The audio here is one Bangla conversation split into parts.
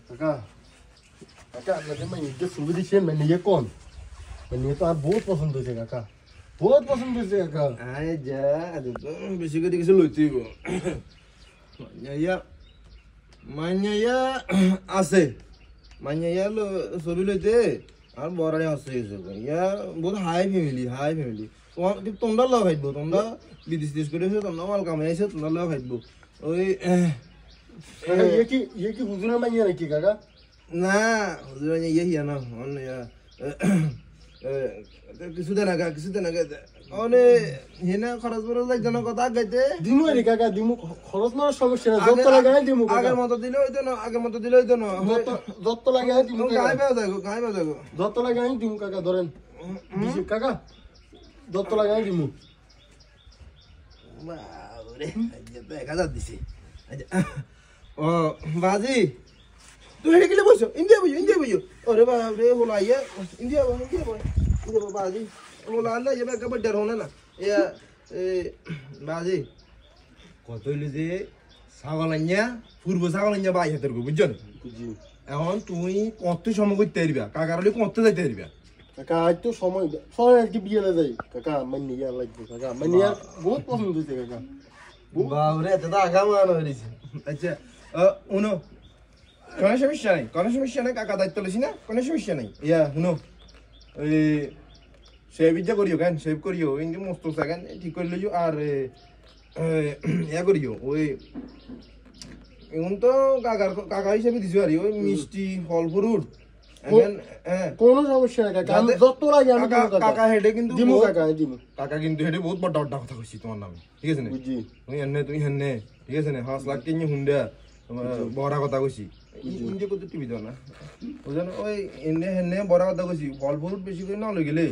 কাকা কাকা আপনাদের মাইকে ছবি দিচ্ছেন মানে কোন মানে তো আর বহুত পছন্দ হয়েছে কাকা বহুত পছন্দ হয়েছে কাকা আয় যা বেশি করে কিছু লইতেইব মাইয়া আছে মাইয়া ছবি লইতে আর বড়াই আছে ইয়া বহুত হাই ফ্যামিলি তোমরা লগ খাইব তোমরা বিদেশ করে তোমরা মাল কামাইছে তোমরা লগ খাইব ওই ইয়ে কি হুজুরের মাইয়া নাকি কাকা না হুজুর ইয়ে হিয়া না কিছু দেন আগে অনে হেনা খরচ বড় লাগছে না কথা গাইতে দিমু রে কাকা দিমু খরচ মারার সমস্যা না যত লাগাই দিমু আগের মতো দিলে হইতো না যত লাগাই দিমু গাইবে দেখো যত লাগাই দিমু কাকা ধরেন দিছি কাকা যত লাগাই দিমু বাবরে আজ তো 1000 দিছি ও বাজি তুই হেডে গেলে বসো ইন্ডিয়া বইও ওরে বাবরে হোলাইয়া ইন্ডিয়া বাজি হোলা না ये का बड्डर होना ना या বাজি কত হইলো যে ছাগলাইয়া পূর্ব ছাগলাইয়া বাই হাতের গো বুঝছেন এখন তুই কত সময় করতে পারবা কাকার হলে কত যাইতে পারবা কাকা আজ তো সময় আর কি বিয়ে যাই কাকা মানি ইয়া লাগবে কাকা মানি আর বহুত পছন্দ হইছে কাকা বাবরে এত আগা মান হইছে আচ্ছা উনো কোনো সমস্যা নাই কাকা দায়িত্ব লইছি না কোনো সমস্যা নাই ইয়া শুনো ওই সেভ ইচ্ছা করিও কেন সেভ করিও ইনকে মস্ত সেকেন্ড ঠিক করে লইও আর ইয়া করিও ওই এখন তো কাকা হিসেবে দিছো আর ওই মিষ্টি ফল ফ্রুট কোনো সমস্যা নাই কাকা যত লাগে আমি কাকা হেডে কিন্তু দিমু কাকা কিন্তু হেডে বহুত বড় কথা কইছি তোমার নামে ঠিক আছে না বুঝি তুই হেনে ঠিক আছে না 5 লাখ কিনে হুন্ডা বড় কথা কইছি ইন্ডিয়া কত টিভি দাও না বুঝছেন ওই ইন্ডিয়া হেনে বড় কথা কইছি ফল ফ্রুট বেশি করে না লই গেলে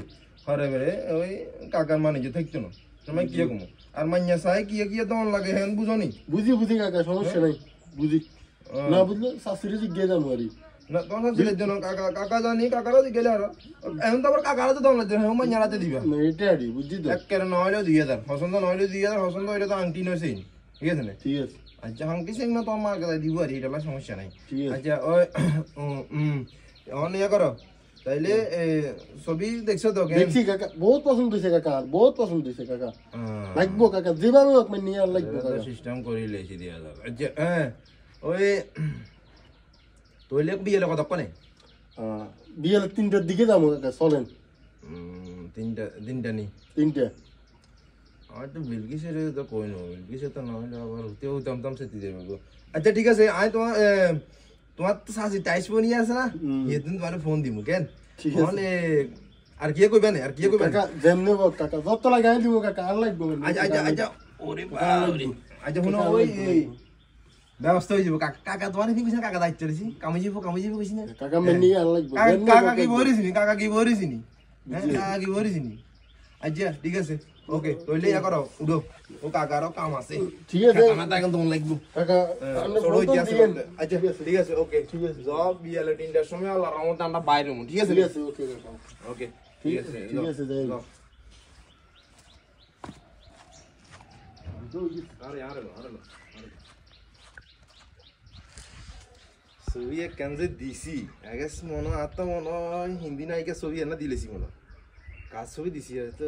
হরে বেরে ওই কাকার মানে যে থাকতো না তুমি কি কমো আর মাইয়া চাই কি দন লাগে হেন বুঝনি বুঝি কাকা সমস্যা নাই বুঝি না বুঝলে শাশুড়ি জিজ্ঞেস যাবো আর না তোমার ছেলের জন্য কাকা জানি কাকারও গেলে আর এখন তো আবার কাকারও তো দন লাগে হেন মাইয়ারাতে দিবা না এটা আড়ি বুঝছি তো একের নহলেও 2000 পছন্দ নহলেও 2000 পছন্দ হইলে তো আংটি নইছে ঠিক আছে না ঠিক আছে আচ্ছা হাঙ্কি সিং না তোমার মার কথা দিব আর এটা সমস্যা নাই ঠিক আছে আচ্ছা ওই এখন ইয়া করো তাইলে ছবি দেখছো তো দেখছি কাকা বহুত পছন্দ হয়েছে কাকা বহুত পছন্দ হয়েছে কাকা লাগবো কাকা যেভাবে হোক মানে নিয়ে আর লাগবো কাকা সিস্টেম করে লেছি দিয়া যাবে আচ্ছা ওই তোইলে বিয়েলে কথা কোনে বিয়ের 3টার দিকে যাবো কাকা চলেন তিনটা নি 3টা আর তো বিলকিসের তো কই না বিলকিসের তো না হলে আবার হতেও দমদম সেটি দেবে গো আচ্ছা ঠিক আছে আয় তোমার তো সাজি টাইস বনি আছে না এদিন তোমার ফোন দিমু কেন তাহলে আর কি কইবে না কাকা যেমনে হোক কাকা যত লাগাই দিব কাকা আর লাগবো আচ্ছা ওরে বাবা আচ্ছা শুনো ওই ব্যবস্থা হয়ে যাবো কাকা তোমার কি কইছ কাকা দায়িত্ব দিছি কামি যাবো কইছি না কাকা মেনি আর লাগবো কাকা কি বরিছিনি কাকা কি বরিছিনি আচ্ছা ঠিক আছে ওকে তোইলে ইয়া করো উড়ো ও কাকারও কাম আছে ঠিক আছে আমার তাকে তোমার লাগবো কাকা আচ্ছা ঠিক আছে ওকে ঠিক আছে সব বিয়ালে 3টার সময় আল্লাহর রহমতে আমরা বাইরে হমু ঠিক আছে ওকে কাকা ওকে ঠিক আছে যাই আরে ছবি কেন যে দিছি আগে মনে হিন্দি নায়িকা ছবি এনে দিলেছি মনে কাজ ছবি দিছি তো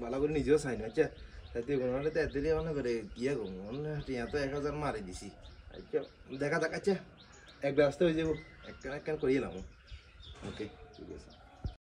ভালো করে নিজেও চাই না আচ্ছা তাতে কোনো দিলে মনে করে কি মনে তো 1000 মারি দিছি আচ্ছা দেখা যাক আচ্ছা এক ব্যবস্থা হয়ে যাবো একটা করিয়ে এলাম ওকে ঠিক আছে